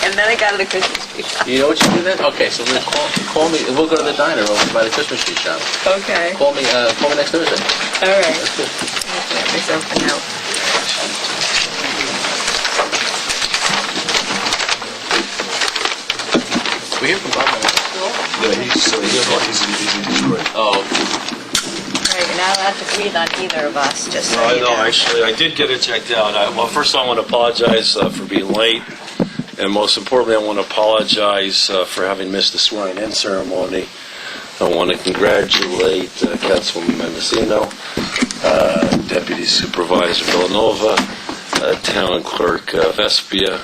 And then I got to the Christmas tree shop. You know what you do then? Okay, so we're gonna call me. We'll go to the diner over by the Christmas tree shop. Okay. Call me next Thursday. All right. That's good. I'll get myself a note. We hear from Bob. Yeah, he's in Detroit. Oh. All right, you're not allowed to breathe on either of us, just so No, I you know. know. Actually, I did get it checked out. Well, first I want to apologize for being late, and most importantly, I want to apologize for having missed the swearing-in ceremony. I want to congratulate Councilwoman Mendocino, Deputy Supervisor Villanova, Town Clerk Vespia,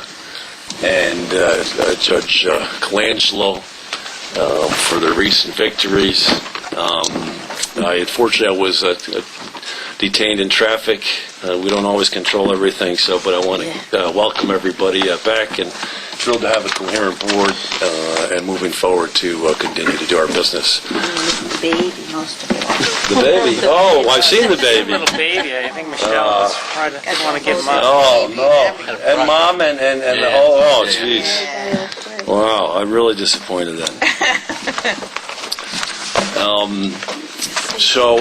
and Judge Colangelo for their recent victories. Unfortunately, I was detained in traffic. We don't always control everything, but I want to welcome everybody back, and thrilled to have a coherent board and moving forward to continue to do our business. The baby, most of all. The baby? Oh, I've seen the baby. Little baby, I think Michelle is trying to want to give him up. Oh, no. And Mom and the whole, oh, jeez. Wow, I'm really disappointed then.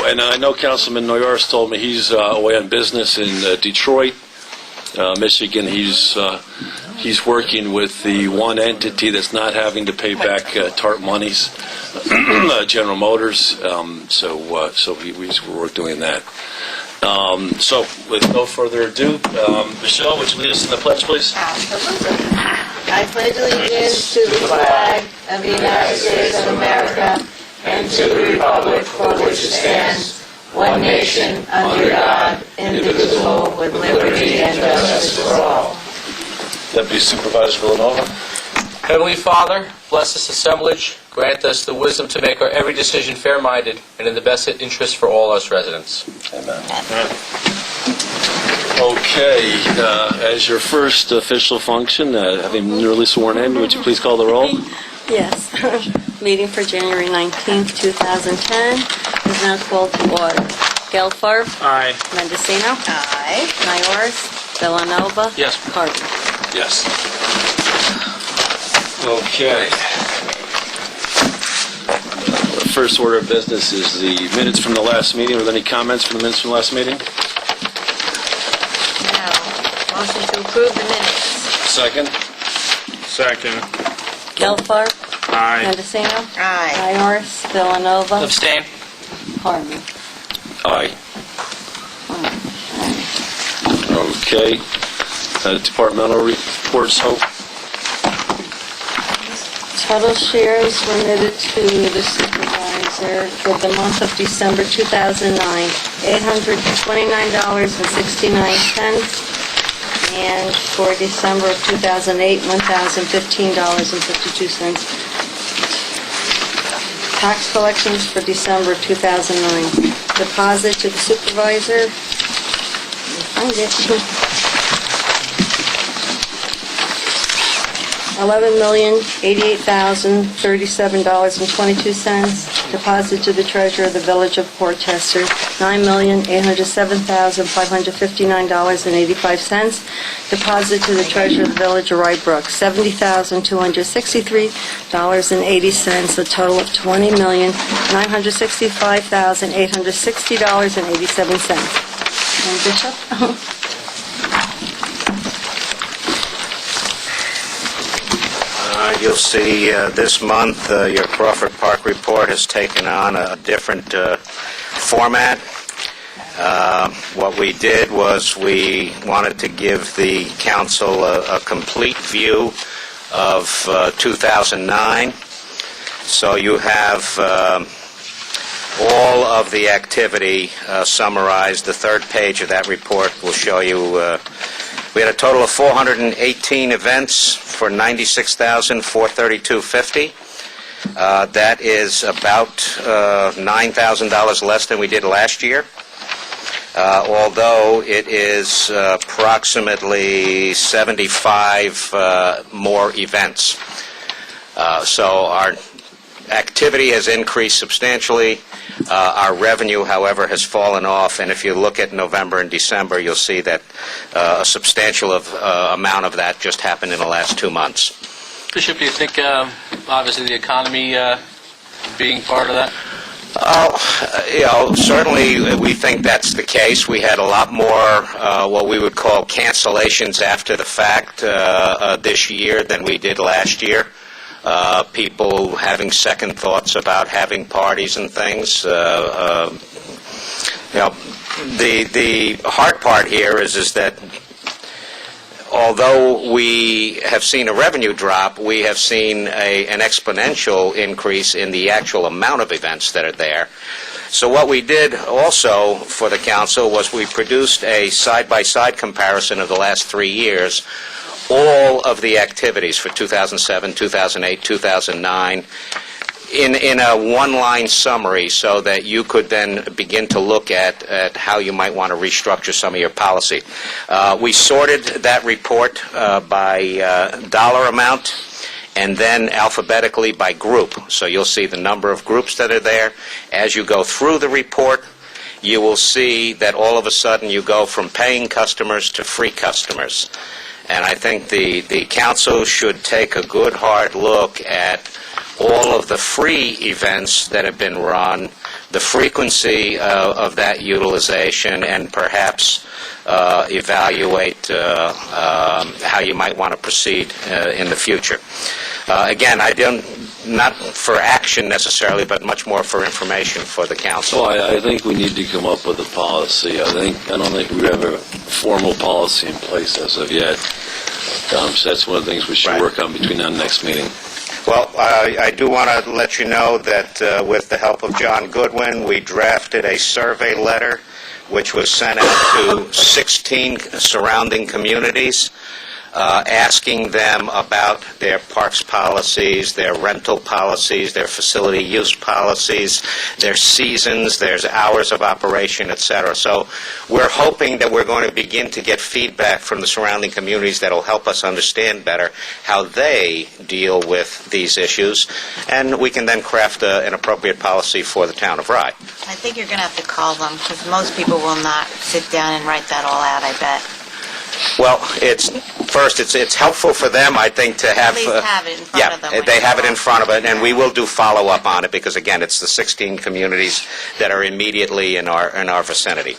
And I know Councilman Noyars told me he's away on business in Detroit, Michigan. He's working with the one entity that's not having to pay back TARP monies, General Motors. So we're doing that. So with no further ado, Michelle, would you lead us in the pledge, please? Absolutely. I pledge allegiance to the flag of the United States of America and to the republic for which it stands, one nation, under God, indivisible, with liberty and justice for all. Deputy Supervisor Villanova. Heavenly Father, bless this assemblage. Grant us the wisdom to make our every decision fair-minded and in the best interest for all us residents. Amen. Okay, as your first official function, having been newly sworn in, would you please call the roll? Yes. Meeting for January 19th, 2010 is now called to order. Gelfarb. Aye. Mendocino. Aye. Mayoris. Villanova. Yes. Carter. Yes. Okay. The first order of business is the minutes from the last meeting. Are there any comments from the minutes from the last meeting? Now, motion to approve the minutes. Second? Second. Gelfarb. Aye. Mendocino. Aye. Mayoris. Villanova. Abstain. Carter. Aye. Okay. Departmental Reports, Hope. Total shares remitted to the supervisor for the month of December 2009, $829.69, and for December of 2008, $1,015.52. Tax collections for December of 2009. Deposit to the supervisor. Find it. $11,088,037.22. Deposit to the treasurer of the Village of Portchester, $9,807,559.85. Deposit to the treasurer of the Village of Rybrook, $70,263.80. A total of $20,965,860.87. And Bishop? You'll see this month your Crawford Park report has taken on a different format. What we did was we wanted to give the council a complete view of 2009. So you have all of the activity summarized. The third page of that report will show you we had a total of 418 events for $96,432.50. That is about $9,000 less than we did last year, although it is approximately 75 more events. So our activity has increased substantially. Our revenue, however, has fallen off, and if you look at November and December, you'll see that a substantial amount of that just happened in the last 2 months. Bishop, do you think, obviously, the economy being part of that? Certainly we think that's the case. We had a lot more what we would call cancellations after the fact this year than we did last year. People having second thoughts about having parties and things. The hard part here is that although we have seen a revenue drop, we have seen an exponential increase in the actual amount of events that are there. So what we did also for the council was we produced a side-by-side comparison of the last 3 years, all of the activities for 2007, 2008, 2009, in a one-line summary so that you could then begin to look at how you might want to restructure some of your policy. We sorted that report by dollar amount and then alphabetically by group. So you'll see the number of groups that are there. As you go through the report, you will see that all of a sudden you go from paying customers to free customers. And I think the council should take a good hard look at all of the free events that have been run, the frequency of that utilization, and perhaps evaluate how you might want to proceed in the future. Again, not for action necessarily, but much more for information for the council. Well, I think we need to come up with a policy. I don't think we have a formal policy in place as of yet. So that's one of the things we should work on between now and next meeting. Well, I do want to let you know that with the help of John Goodwin, we drafted a survey letter which was sent out to 16 surrounding communities, asking them about their parks policies, their rental policies, their facility use policies, their seasons, their hours of operation, etc. So we're hoping that we're going to begin to get feedback from the surrounding communities that will help us understand better how they deal with these issues, and we can then craft an appropriate policy for the town of Rye. I think you're going to have to call them, because most people will not sit down and write that all out, I bet. Well, it's helpful for them, I think, to have... At least have it in front of them. Yeah, they have it in front of it, and we will do follow-up on it, because, again, it's the 16 communities that are immediately in our vicinity.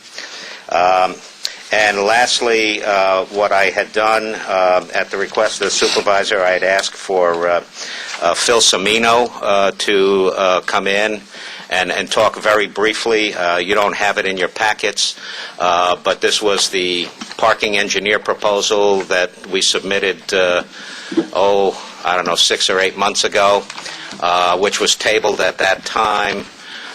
And lastly, what I had done at the request of the supervisor, I had asked for Phil Cimino to come in and talk very briefly. You don't have it in your packets, but this was the parking engineer proposal that we submitted, 6 or 8 months ago, which was tabled at that time.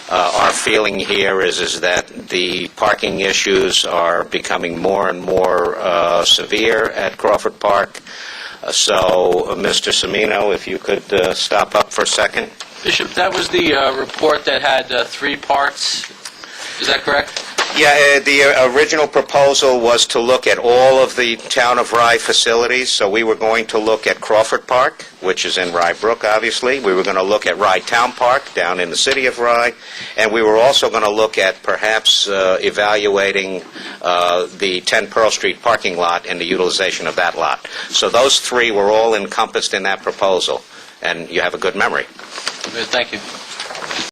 Our feeling here is that the parking issues are becoming more and more severe at Crawford Park. So, Mr. Cimino, if you could stop up for a second. Bishop, that was the report that had 3 parts. Is that correct? Yeah, the original proposal was to look at all of the Town of Rye facilities. So we were going to look at Crawford Park, which is in Rye Brook, obviously. We were going to look at Rye Town Park down in the city of Rye. And we were also going to look at perhaps evaluating the 10 Pearl Street parking lot and the utilization of that lot. So those 3 were all encompassed in that proposal. And you have a good memory. Thank you.